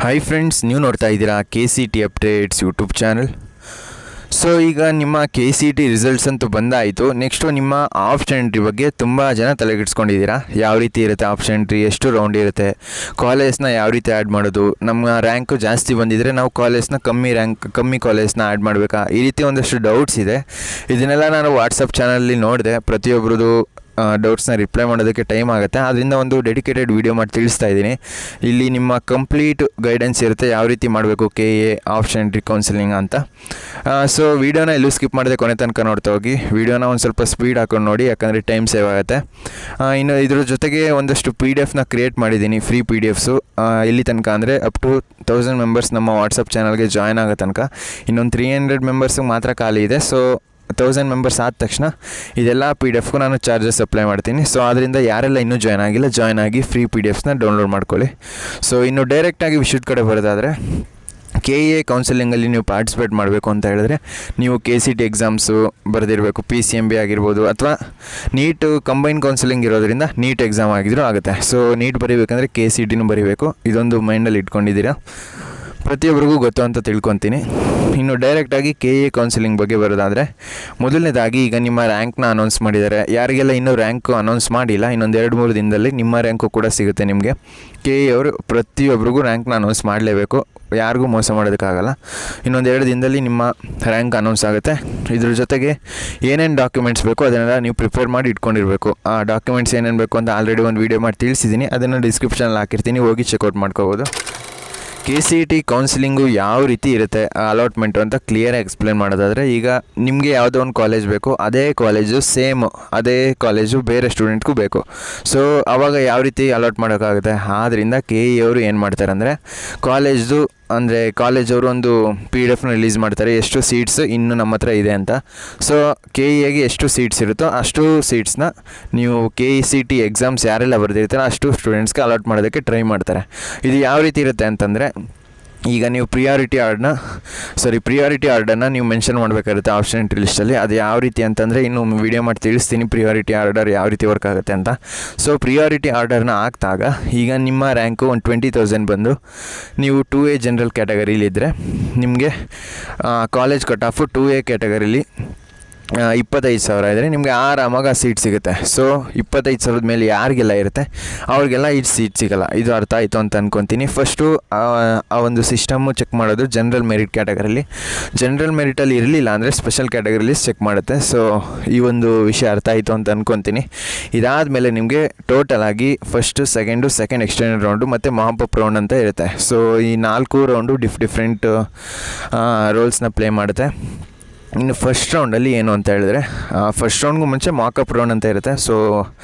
Hi friends, ನೀವು ನೋಡ್ತಾ ಇದ್ದೀರಾ KCT updates YouTube channel. So ಈಗ ನಿಮ್ಮ KCT ರಿಸಲ್ಟ್ಸ್ ಅಂತೂ ಬಂದಾಯಿತು. ನೆಕ್ಸ್ಟು ನಿಮ್ಮ ಆಪ್ಷನ್ ಎಂಟ್ರಿ ಬಗ್ಗೆ ತುಂಬ ಜನ ತಲೆಗೆಡ್ಸ್ಕೊಂಡಿದ್ದೀರಾ. ಯಾವ ರೀತಿ ಇರುತ್ತೆ ಆಪ್ಷನ್ ಎಂಟ್ರಿ, ಎಷ್ಟು ರೌಂಡ್ ಇರುತ್ತೆ, ಕಾಲೇಜ್ನ ಯಾವ ರೀತಿ ಆ್ಯಡ್ ಮಾಡೋದು, ನಮ್ಮ ರ್ಯಾಂಕು ಜಾಸ್ತಿ ಬಂದಿದ್ದರೆ ನಾವು ಕಾಲೇಜ್ನ ಕಮ್ಮಿ ಕಾಲೇಜ್ನ ಆ್ಯಡ್ ಮಾಡಬೇಕಾ, ಈ ರೀತಿ ಒಂದಷ್ಟು ಡೌಟ್ಸ್ ಇದೆ. ಇದನ್ನೆಲ್ಲ ನಾನು ವಾಟ್ಸಪ್ ಚಾನಲಲ್ಲಿ ನೋಡಿದೆ. ಪ್ರತಿಯೊಬ್ಬರದು ಡೌಟ್ಸ್ನ ರಿಪ್ಲೈ ಮಾಡೋದಕ್ಕೆ ಟೈಮ್ ಆಗುತ್ತೆ. ಅದರಿಂದ ಒಂದು ಡೆಡಿಕೇಟೆಡ್ ವೀಡಿಯೋ ಮಾಡಿ ತಿಳಿಸ್ತಾ ಇದ್ದೀನಿ. ಇಲ್ಲಿ ನಿಮ್ಮ ಕಂಪ್ಲೀಟ್ ಗೈಡೆನ್ಸ್ ಇರುತ್ತೆ, ಯಾವ ರೀತಿ ಮಾಡಬೇಕು KA ಆಪ್ಷನ್ ಎಂಟ್ರಿ ಕೌನ್ಸಿಲಿಂಗ್ ಅಂತ. ಸೊ ವೀಡಿಯೋನ ಎಲ್ಲೂ ಸ್ಕಿಪ್ ಮಾಡದೆ ಕೊನೆ ತನಕ ನೋಡ್ತಾ ಹೋಗಿ. ವೀಡಿಯೋನ ಒಂದು ಸ್ವಲ್ಪ ಸ್ಪೀಡ್ ಹಾಕೊಂಡು ನೋಡಿ, ಯಾಕಂದರೆ ಟೈಮ್ ಸೇವ್ ಆಗುತ್ತೆ. ಇನ್ನು ಇದ್ರ ಜೊತೆಗೆ ಒಂದಷ್ಟು PDF ಕ್ರಿಯೇಟ್ ಮಾಡಿದ್ದೀನಿ, ಫ್ರೀ PDFs. ಇಲ್ಲಿ ತನಕ ಅಂದರೆ ಅಪ್ ಟು 1000 ಮೆಂಬರ್ಸ್ ನಮ್ಮ ವಾಟ್ಸಪ್ ಚಾನಲ್ಗೆ ಜಾಯ್ನ್ ಆಗೋ ತನಕ. ಇನ್ನೊಂದು 300 ಮೆಂಬರ್ಸ್ಗೆ ಮಾತ್ರ ಖಾಲಿ ಇದೆ. ಸೊ 1000 ಮೆಂಬರ್ಸ್ ಆದ ತಕ್ಷಣ ಇದೆಲ್ಲ PDFಗೂ ನಾನು ಚಾರ್ಜಸ್ ಅಪ್ಲೈ ಮಾಡ್ತೀನಿ. ಸೊ ಅದರಿಂದ ಯಾರೆಲ್ಲ ಇನ್ನೂ ಜಾಯ್ನ್ ಆಗಿಲ್ಲ, ಜಾಯ್ನ್ ಆಗಿ ಫ್ರೀ PDFsನ ಡೌನ್ಲೋಡ್ ಮಾಡ್ಕೊಳ್ಳಿ. ಸೊ ಇನ್ನು ಡೈರೆಕ್ಟಾಗಿ ವಿಷಯದ ಕಡೆ ಬರೋದಾದರೆ, KA ಕೌನ್ಸಿಲಿಂಗಲ್ಲಿ ನೀವು ಪಾರ್ಟಿಸಿಪೇಟ್ ಮಾಡಬೇಕು ಅಂತ ಹೇಳಿದ್ರೆ ನೀವು KCT ಎಕ್ಸಾಮ್ಸು ಬರೆದಿರಬೇಕು. PCMB ಆಗಿರ್ಬೋದು, ಅಥವಾ ನೀಟ್ ಕಂಬೈನ್ ಕೌನ್ಸಿಲಿಂಗ್ ಇರೋದ್ರಿಂದ ನೀಟ್ ಎಕ್ಸಾಮ್ ಆಗಿದ್ರೂ ಆಗುತ್ತೆ. ಸೊ ನೀಟ್ ಬರೀಬೇಕಂದ್ರೆ KCTನೂ ಬರೀಬೇಕು. ಇದೊಂದು ಮೈಂಡಲ್ಲಿ ಇಟ್ಕೊಂಡಿದ್ದೀರಾ, ಪ್ರತಿಯೊಬ್ಬರಿಗೂ ಗೊತ್ತು ಅಂತ ತಿಳ್ಕೊತೀನಿ. ಇನ್ನು ಡೈರೆಕ್ಟಾಗಿ KA ಕೌನ್ಸಿಲಿಂಗ್ ಬಗ್ಗೆ ಬರೋದಾದರೆ, ಮೊದಲನೇದಾಗಿ ಈಗ ನಿಮ್ಮ ರ್ಯಾಂಕ್ನ ಅನೌನ್ಸ್ ಮಾಡಿದ್ದಾರೆ. ಯಾರಿಗೆಲ್ಲ ಇನ್ನೂ ರ್ಯಾಂಕು ಅನೌನ್ಸ್ ಮಾಡಿಲ್ಲ, ಇನ್ನೊಂದು 2-3 ದಿನದಲ್ಲಿ ನಿಮ್ಮ ರ್ಯಾಂಕು ಕೂಡ ಸಿಗುತ್ತೆ ನಿಮಗೆ. KA ಅವರು ಪ್ರತಿಯೊಬ್ಬರಿಗೂ ರ್ಯಾಂಕ್ನ ಅನೌನ್ಸ್ ಮಾಡಲೇಬೇಕು, ಯಾರಿಗೂ ಮೋಸ ಮಾಡೋದಕ್ಕಾಗಲ್ಲ. ಇನ್ನೊಂದು 2 ದಿನದಲ್ಲಿ ನಿಮ್ಮ ರ್ಯಾಂಕ್ ಅನೌನ್ಸ್ ಆಗುತ್ತೆ. ಇದ್ರ ಜೊತೆಗೆ ಏನೇನು ಡಾಕ್ಯುಮೆಂಟ್ಸ್ ಬೇಕು ಅದನ್ನೆಲ್ಲ ನೀವು ಪ್ರಿಪೇರ್ ಮಾಡಿ ಇಟ್ಕೊಂಡಿರಬೇಕು. ಆ ಡಾಕ್ಯುಮೆಂಟ್ಸ್ ಏನೇನು ಬೇಕು ಅಂತ ಆಲ್ರೆಡಿ ಒಂದು ವೀಡಿಯೋ ಮಾಡಿ ತಿಳಿಸಿದ್ದೀನಿ, ಅದನ್ನು ಡಿಸ್ಕ್ರಿಪ್ಷನಲ್ಲಿ ಹಾಕಿರ್ತೀನಿ, ಹೋಗಿ ಚೆಕ್ಔಟ್ ಮಾಡ್ಕೋಬೋದು. KCT ಕೌನ್ಸಿಲಿಂಗು ಯಾವ ರೀತಿ ಇರುತ್ತೆ ಅಲಾಟ್ಮೆಂಟು ಅಂತ ಕ್ಲಿಯರಾಗಿ ಎಕ್ಸ್ಪ್ಲೇನ್ ಮಾಡೋದಾದರೆ, ಈಗ ನಿಮಗೆ ಯಾವುದೋ ಒಂದು ಕಾಲೇಜ್ ಬೇಕು, ಅದೇ ಕಾಲೇಜು ಸೇಮ್ ಅದೇ ಕಾಲೇಜು ಬೇರೆ ಸ್ಟೂಡೆಂಟ್ಗೂ ಬೇಕು. ಸೊ ಆವಾಗ ಯಾವ ರೀತಿ ಅಲಾಟ್ ಮಾಡೋಕ್ಕಾಗುತ್ತೆ? ಆದ್ದರಿಂದ KE ಅವರು ಏನು ಮಾಡ್ತಾರೆ ಅಂದರೆ, ಕಾಲೇಜವರು ಒಂದು PDF ರಿಲೀಸ್ ಮಾಡ್ತಾರೆ, ಎಷ್ಟು ಸೀಟ್ಸ್ ಇನ್ನೂ ನಮ್ಮ ಹತ್ರ ಇದೆ ಅಂತ. ಸೊ KEಗೆ ಎಷ್ಟು ಸೀಟ್ಸ್ ಇರುತ್ತೋ ಅಷ್ಟು ಸೀಟ್ಸ್ನ ನೀವು KCT ಎಕ್ಸಾಮ್ಸ್ ಯಾರೆಲ್ಲ ಬರೆದಿರ್ತಾರೆ ಅಷ್ಟು ಸ್ಟೂಡೆಂಟ್ಸ್ಗೆ ಅಲಾಟ್ ಮಾಡೋದಕ್ಕೆ ಟ್ರೈ ಮಾಡ್ತಾರೆ. ಇದು ಯಾವ ರೀತಿ ಇರುತ್ತೆ ಅಂತಂದರೆ, ಈಗ ನೀವು ಪ್ರಿಯಾರಿಟಿ ಆರ್ಡರ್ನ ನೀವು ಮೆನ್ಷನ್ ಮಾಡಬೇಕಾಗುತ್ತೆ ಆಪ್ಷನ್ ಎಂಟ್ರಿ ಲಿಸ್ಟಲ್ಲಿ. ಅದು ಯಾವ ರೀತಿ ಅಂತಂದರೆ ಇನ್ನೂ ವೀಡಿಯೋ ಮಾಡಿ ತಿಳಿಸ್ತೀನಿ, ಪ್ರಿಯಾರಿಟಿ ಆರ್ಡರ್ ಯಾವ ರೀತಿ ವರ್ಕ್ ಆಗುತ್ತೆ ಅಂತ. ಸೊ ಪ್ರಿಯಾರಿಟಿ ಆರ್ಡರ್ನ ಹಾಕಿದಾಗ ಈಗ ನಿಮ್ಮ ರ್ಯಾಂಕು ಒಂದು 20,000 ಬಂದು ನೀವು 2A ಜನರಲ್ ಕ್ಯಾಟಗರಿಲಿದ್ದರೆ ನಿಮಗೆ ಕಾಲೇಜ್ ಕಟ್ ಆಫು 2A ಕ್ಯಾಟಗರಿಲಿ 25,000 ಇದ್ದರೆ ನಿಮಗೆ ಆರಾಮಾಗಿ ಸೀಟ್ ಸಿಗುತ್ತೆ. ಸೊ 25,000 ಮೇಲೆ ಯಾರಿಗೆಲ್ಲ ಇರುತ್ತೆ ಅವ್ರಿಗೆಲ್ಲ ಇದು ಸೀಟ್ ಸಿಗೋಲ್ಲ. ಇದು ಅರ್ಥ ಆಯಿತು ಅಂತ ಅಂದ್ಕೊತೀನಿ. ಫಸ್ಟು ಆ ಒಂದು ಸಿಸ್ಟಮ್ಮು ಚೆಕ್ ಮಾಡೋದು ಜನರಲ್ ಮೆರಿಟ್ ಕ್ಯಾಟಗರಿಲಿ. ಜನರಲ್ ಮೆರಿಟಲ್ಲಿ ಇರಲಿಲ್ಲ ಅಂದರೆ ಸ್ಪೆಷಲ್ ಕ್ಯಾಟಗರಿಲಿ ಚೆಕ್ ಮಾಡುತ್ತೆ. ಸೊ ಈ ಒಂದು ವಿಷಯ ಅರ್ಥ ಆಯಿತು ಅಂತ ಅಂದ್ಕೊತೀನಿ. ಇದಾದಮೇಲೆ ನಿಮಗೆ ಟೋಟಲಾಗಿ ಫಸ್ಟು ಸೆಕೆಂಡ್ ಎಕ್ಸ್ಟೆಂಡೆಡ್ ರೌಂಡು ಮತ್ತು ಮಾಪಪ್ ರೌಂಡ್ ಅಂತ ಇರುತ್ತೆ. ಸೊ ಈ 4 ರೌಂಡು ಡಿಫ್ರೆಂಟ್ ರೋಲ್ಸ್ನ ಪ್ಲೇ ಮಾಡುತ್ತೆ. ಇನ್ನು ಫಸ್ಟ್ ರೌಂಡಲ್ಲಿ ಏನು ಅಂತ ಹೇಳಿದ್ರೆ, ಫಸ್ಟ್ ರೌಂಡ್ಗೂ ಮುಂಚೆ ಮಾಕಪ್ ರೌಂಡ್ ಅಂತ ಇರುತ್ತೆ. ಸೊ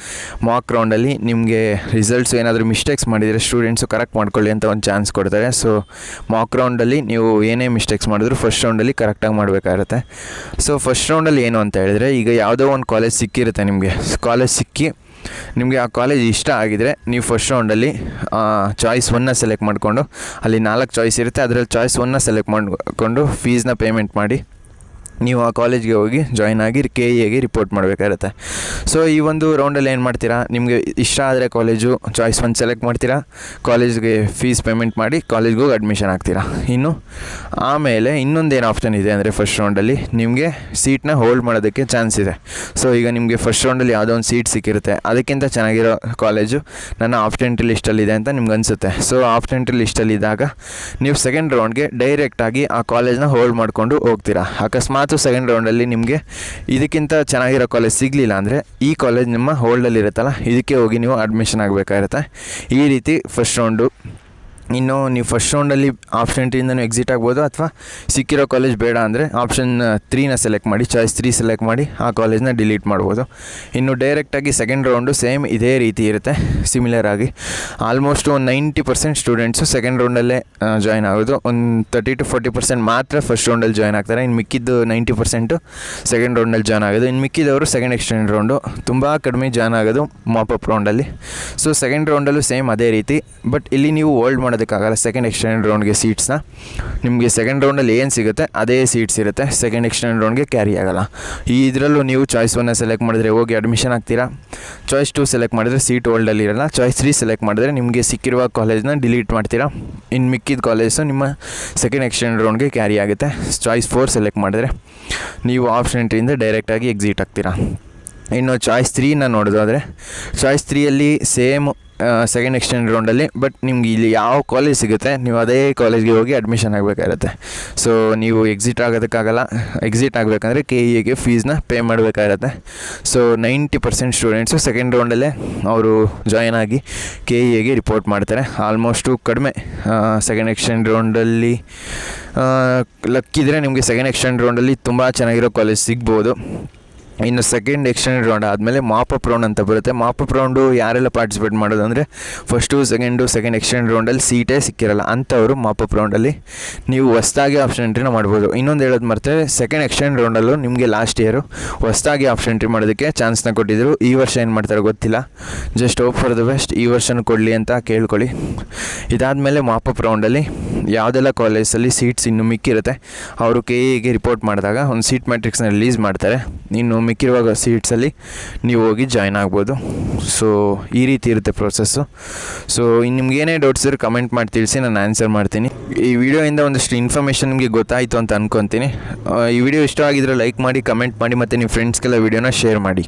ಮಾಕ್ ರೌಂಡಲ್ಲಿ ನಿಮಗೆ ರಿಸಲ್ಟ್ಸ್ ಏನಾದರೂ ಮಿಸ್ಟೇಕ್ಸ್ ಮಾಡಿದರೆ ಸ್ಟೂಡೆಂಟ್ಸು ಕರೆಕ್ಟ್ ಮಾಡ್ಕೊಳ್ಳಿ ಅಂತ ಒಂದು ಚಾನ್ಸ್ ಕೊಡ್ತಾರೆ. ಸೊ ಮಾಕ್ ರೌಂಡಲ್ಲಿ ನೀವು ಏನೇ ಮಿಸ್ಟೇಕ್ಸ್ ಮಾಡಿದ್ರು ಫಸ್ಟ್ ರೌಂಡಲ್ಲಿ ಕರೆಕ್ಟಾಗಿ ಮಾಡಬೇಕಾಗುತ್ತೆ. ಸೊ ಫಸ್ಟ್ ರೌಂಡಲ್ಲಿ ಏನು ಅಂತ ಹೇಳಿದ್ರೆ, ಈಗ ಯಾವುದೋ ಒಂದು ಕಾಲೇಜ್ ಸಿಕ್ಕಿರುತ್ತೆ ನಿಮಗೆ. ಕಾಲೇಜ್ ಸಿಕ್ಕಿ ನಿಮಗೆ ಆ ಕಾಲೇಜ್ ಇಷ್ಟ ಆಗಿದರೆ ನೀವು ಫಸ್ಟ್ ರೌಂಡಲ್ಲಿ ಚಾಯ್ಸ್ 1ನ ಸೆಲೆಕ್ಟ್ ಮಾಡಿಕೊಂಡು, ಅಲ್ಲಿ 4 ಚಾಯ್ಸ್ ಇರುತ್ತೆ, ಅದರಲ್ಲಿ ಚಾಯ್ಸ್ 1ನ ಸೆಲೆಕ್ಟ್ ಮಾಡಿಕೊಂಡು ಫೀಸ್ನ ಪೇಮೆಂಟ್ ಮಾಡಿ ನೀವು ಆ ಕಾಲೇಜ್ಗೆ ಹೋಗಿ ಜಾಯ್ನ್ ಆಗಿ KEಗೆ ರಿಪೋರ್ಟ್ ಮಾಡಬೇಕಾಗುತ್ತೆ. ಸೊ ಈ ಒಂದು ರೌಂಡಲ್ಲಿ ಏನು ಮಾಡ್ತೀರಾ, ನಿಮಗೆ ಇಷ್ಟ ಆದರೆ ಕಾಲೇಜು ಚಾಯ್ಸ್ 1 ಸೆಲೆಕ್ಟ್ ಮಾಡ್ತೀರಾ, ಕಾಲೇಜ್ಗೆ ಫೀಸ್ ಪೇಮೆಂಟ್ ಮಾಡಿ ಕಾಲೇಜ್ಗೆ ಹೋಗಿ ಅಡ್ಮಿಷನ್ ಆಗ್ತೀರಾ. ಇನ್ನು ಆಮೇಲೆ ಇನ್ನೊಂದೇನು ಆಪ್ಷನ್ ಇದೆ ಅಂದರೆ, ಫಸ್ಟ್ ರೌಂಡಲ್ಲಿ ನಿಮಗೆ ಸೀಟ್ನ ಹೋಲ್ಡ್ ಮಾಡೋದಕ್ಕೆ ಚಾನ್ಸ್ ಇದೆ. ಸೊ ಈಗ ನಿಮಗೆ ಫಸ್ಟ್ ರೌಂಡಲ್ಲಿ ಯಾವುದೋ ಒಂದು ಸೀಟ್ ಸಿಕ್ಕಿರುತ್ತೆ, ಅದಕ್ಕಿಂತ ಚೆನ್ನಾಗಿರೋ ಕಾಲೇಜು ನನ್ನ ಆಪ್ಷನ್ ಎಂಟ್ರಿ ಲಿಸ್ಟಲ್ಲಿದೆ ಅಂತ ನಿಮ್ಗೆ ಅನಿಸುತ್ತೆ. ಸೊ ಆಪ್ಷನ್ ಎಂಟ್ರಿ ಲಿಸ್ಟಲ್ಲಿದ್ದಾಗ ನೀವು ಸೆಕೆಂಡ್ ರೌಂಡ್ಗೆ ಡೈರೆಕ್ಟಾಗಿ ಆ ಕಾಲೇಜ್ನ ಹೋಲ್ಡ್ ಮಾಡಿಕೊಂಡು ಹೋಗ್ತೀರಾ. ಅಕಸ್ಮಾತ್ ಸೆಕೆಂಡ್ ರೌಂಡಲ್ಲಿ ನಿಮಗೆ ಇದಕ್ಕಿಂತ ಚೆನ್ನಾಗಿರೋ ಕಾಲೇಜ್ ಸಿಗಲಿಲ್ಲ ಅಂದರೆ ಈ ಕಾಲೇಜ್ ನಿಮ್ಮ ಹೋಲ್ಡಲ್ಲಿ ಇರುತ್ತಲ್ಲ, ಇದಕ್ಕೆ ಹೋಗಿ ನೀವು ಅಡ್ಮಿಷನ್ ಆಗಬೇಕಾಗಿರುತ್ತೆ. ಈ ರೀತಿ ಫಸ್ಟ್ ರೌಂಡು. ಇನ್ನು ನೀವು ಫಸ್ಟ್ ರೌಂಡಲ್ಲಿ ಆಪ್ಷನ್ ಎಂಟ್ರಿಯಿಂದನೂ ಎಕ್ಸಿಟ್ ಆಗ್ಬೋದು, ಅಥವಾ ಸಿಕ್ಕಿರೋ ಕಾಲೇಜ್ ಬೇಡ ಅಂದರೆ ಆಪ್ಷನ್ 3ನ ಸೆಲೆಕ್ಟ್ ಮಾಡಿ, ಚಾಯ್ಸ್ 3 ಸೆಲೆಕ್ಟ್ ಮಾಡಿ ಆ ಕಾಲೇಜ್ನ ಡಿಲೀಟ್ ಮಾಡ್ಬೋದು. ಇನ್ನು ಡೈರೆಕ್ಟಾಗಿ ಸೆಕೆಂಡ್ ರೌಂಡು ಸೇಮ್ ಇದೇ ರೀತಿ ಇರುತ್ತೆ, ಸಿಮಿಲರ್ ಆಗಿ. ಆಲ್ಮೋಸ್ಟ್ ಒಂದು 90% ಸ್ಟೂಡೆಂಟ್ಸು ಸೆಕೆಂಡ್ ರೌಂಡಲ್ಲೇ ಜಾಯ್ನ್ ಆಗೋದು. ಒಂದು 30-40% ಮಾತ್ರ ಫಸ್ಟ್ ರೌಂಡಲ್ಲಿ ಜಾಯ್ನ್ ಆಗ್ತಾರೆ. ಇನ್ನು ಮಿಕ್ಕಿದ್ದು 90% ಸೆಕೆಂಡ್ ರೌಂಡಲ್ಲಿ ಜಾಯ್ನ್ ಆಗೋದು. ಇನ್ನು ಮಿಕ್ಕಿದವರು ಸೆಕೆಂಡ್ ಎಕ್ಸ್ಟೆಂಡ್ ರೌಂಡು, ತುಂಬ ಕಡಿಮೆ ಜಾಯ್ನ್ ಆಗೋದು ಮಾಪಪ್ ರೌಂಡಲ್ಲಿ. ಸೊ ಸೆಕೆಂಡ್ ರೌಂಡಲ್ಲೂ ಸೇಮ್ ಅದೇ ರೀತಿ, ಬಟ್ ಇಲ್ಲಿ ನೀವು ಹೋಲ್ಡ್ ಮಾಡೋದಕ್ಕಾಗಲ್ಲ ಸೆಕೆಂಡ್ ಎಕ್ಸ್ಟೆಂಡೆಡ್ ರೌಂಡ್ಗೆ ಸೀಟ್ಸ್ನ. ನಿಮಗೆ ಸೆಕೆಂಡ್ ರೌಂಡಲ್ಲಿ ಏನು ಸಿಗುತ್ತೆ ಅದೇ ಸೀಟ್ಸ್ ಇರುತ್ತೆ, ಸೆಕೆಂಡ್ ಎಕ್ಸ್ಟೆಂಡೆಡ್ ರೌಂಡ್ಗೆ ಕ್ಯಾರಿ ಆಗೋಲ್ಲ. ಇದರಲ್ಲೂ ನೀವು ಚಾಯ್ಸ್ 1 ಸೆಲೆಕ್ಟ್ ಮಾಡಿದ್ರೆ ಹೋಗಿ ಅಡ್ಮಿಷನ್ ಆಗ್ತೀರಾ, ಚಾಯ್ಸ್ 2 ಸೆಲೆಕ್ಟ್ ಮಾಡಿದ್ರೆ ಸೀಟ್ ಹೋಲ್ಡಲ್ಲಿ ಇರೋಲ್ಲ, ಚಾಯ್ಸ್ 3 ಸೆಲೆಕ್ಟ್ ಮಾಡಿದ್ರೆ ನಿಮಗೆ ಸಿಕ್ಕಿರುವ ಕಾಲೇಜ್ನ ಡಿಲೀಟ್ ಮಾಡ್ತೀರಾ, ಇನ್ನು ಮಿಕ್ಕಿದ ಕಾಲೇಜು ನಿಮ್ಮ ಸೆಕೆಂಡ್ ಎಕ್ಸ್ಟೆಂಡೆಡ್ ರೌಂಡ್ಗೆ ಕ್ಯಾರಿ ಆಗುತ್ತೆ. ಚಾಯ್ಸ್ 4 ಸೆಲೆಕ್ಟ್ ಮಾಡಿದ್ರೆ ನೀವು ಆಪ್ಷನ್ ಎಂಟ್ರಿಯಿಂದ ಡೈರೆಕ್ಟಾಗಿ ಎಕ್ಸಿಟ್ ಆಗ್ತೀರಾ. ಇನ್ನು ಚಾಯ್ಸ್ 3ನ ನೋಡೋದಾದರೆ ಚಾಯ್ಸ್ 3ಯಲ್ಲಿ ಸೇಮ್ ಸೆಕೆಂಡ್ ಎಕ್ಸ್ಟೆಂಡೆಡ್ ರೌಂಡಲ್ಲಿ, ಬಟ್ ನಿಮ್ಗೆ ಇಲ್ಲಿ ಯಾವ ಕಾಲೇಜ್ ಸಿಗುತ್ತೆ ನೀವು ಅದೇ ಕಾಲೇಜ್ಗೆ ಹೋಗಿ ಅಡ್ಮಿಷನ್ ಆಗಬೇಕಾಗಿರುತ್ತೆ. ಸೊ ನೀವು ಎಕ್ಸಿಟ್ ಆಗೋದಕ್ಕಾಗಲ್ಲ. ಎಕ್ಸಿಟ್ ಆಗಬೇಕಂದ್ರೆ KEAಗೆ ಫೀಸ್ನ ಪೇ ಮಾಡಬೇಕಾಗಿರುತ್ತೆ. ಸೊ 90% ಸ್ಟೂಡೆಂಟ್ಸು ಸೆಕೆಂಡ್ ರೌಂಡಲ್ಲೇ ಅವರು ಜಾಯ್ನ್ ಆಗಿ KEAಗೆ ರಿಪೋರ್ಟ್ ಮಾಡ್ತಾರೆ. ಆಲ್ಮೋಸ್ಟು ಕಡಿಮೆ ಸೆಕೆಂಡ್ ಎಕ್ಸ್ಟೆಂಡ್ ರೌಂಡಲ್ಲಿ ಲಕ್ಕಿದ್ರೆ ನಿಮಗೆ ಸೆಕೆಂಡ್ ಎಕ್ಸ್ಟೆಂಡ್ ರೌಂಡಲ್ಲಿ ತುಂಬ ಚೆನ್ನಾಗಿರೋ ಕಾಲೇಜ್ ಸಿಗ್ಬೋದು. ಇನ್ನು ಸೆಕೆಂಡ್ ಎಕ್ಸ್ಟೆಂಡೆಡ್ ರೌಂಡ್ ಆದಮೇಲೆ ಮಾಪಪ್ ರೌಂಡ್ ಅಂತ ಬರುತ್ತೆ. ಮಾಪಪ್ ರೌಂಡು ಯಾರೆಲ್ಲ ಪಾರ್ಟಿಸಿಪೇಟ್ ಮಾಡೋದು ಅಂದರೆ ಸೆಕೆಂಡ್ ಎಕ್ಸ್ಟೆಂಡ್ ರೌಂಡಲ್ಲಿ ಸೀಟೇ ಸಿಕ್ಕಿರಲ್ಲ ಅಂಥವರು ಮಾಪಪ್ ರೌಂಡಲ್ಲಿ ನೀವು ಹೊಸ್ದಾಗಿ ಆಪ್ಷನ್ ಎಂಟ್ರಿನ ಮಾಡ್ಬೋದು. ಇನ್ನೊಂದು ಹೇಳೋದು ಮರ್ತೇ, ಸೆಕೆಂಡ್ ಎಕ್ಸ್ಟೆಂಡ್ ರೌಂಡಲ್ಲೂ ನಿಮಗೆ ಲಾಸ್ಟ್ ಇಯರು ಹೊಸ್ದಾಗಿ ಆಪ್ಷನ್ ಎಂಟ್ರಿ ಮಾಡೋದಕ್ಕೆ ಚಾನ್ಸ್ನ ಕೊಟ್ಟಿದ್ದರು. ಈ ವರ್ಷ ಏನು ಮಾಡ್ತಾರೆ ಗೊತ್ತಿಲ್ಲ, just hope for the best, ಈ ವರ್ಷನೂ ಕೊಡಲಿ ಅಂತ ಕೇಳ್ಕೊಳ್ಳಿ. ಇದಾದಮೇಲೆ ಮಾಪಪ್ ರೌಂಡಲ್ಲಿ ಯಾವುದೆಲ್ಲ ಕಾಲೇಜಲ್ಲಿ ಸೀಟ್ಸ್ ಇನ್ನು ಮಿಕ್ಕಿರುತ್ತೆ ಅವರು KEAಗೆ ರಿಪೋರ್ಟ್ ಮಾಡಿದಾಗ ಒಂದು ಸೀಟ್ ಮ್ಯಾಟ್ರಿಕ್ಸ್ನ ರಿಲೀಸ್ ಮಾಡ್ತಾರೆ. ಇನ್ನು ಮಿಕ್ಕಿರುವಾಗ ಸೀಟ್ಸಲ್ಲಿ ನೀವು ಹೋಗಿ ಜಾಯ್ನ್ ಆಗ್ಬೋದು. ಸೊ ಈ ರೀತಿ ಇರುತ್ತೆ ಪ್ರೊಸೆಸ್ಸು. ಸೊ ಇನ್ನು ನಿಮ್ಗೇನೇ ಡೌಟ್ಸ್ ಇದ್ದರೆ ಕಮೆಂಟ್ ಮಾಡಿ ತಿಳಿಸಿ, ನಾನು ಆನ್ಸರ್ ಮಾಡ್ತೀನಿ. ಈ ವಿಡಿಯೋಯಿಂದ ಒಂದಷ್ಟು ಇನ್ಫಾರ್ಮೇಷನ್ ನಿಮಗೆ ಗೊತ್ತಾಯಿತು ಅಂತ ಅಂದ್ಕೊತೀನಿ. ಈ ವಿಡಿಯೋ ಇಷ್ಟ ಆಗಿದ್ರೆ ಲೈಕ್ ಮಾಡಿ, ಕಮೆಂಟ್ ಮಾಡಿ ಮತ್ತು ನಿಮ್ಮ ಫ್ರೆಂಡ್ಸ್ಗೆಲ್ಲ ವಿಡಿಯೋನ ಶೇರ್ ಮಾಡಿ.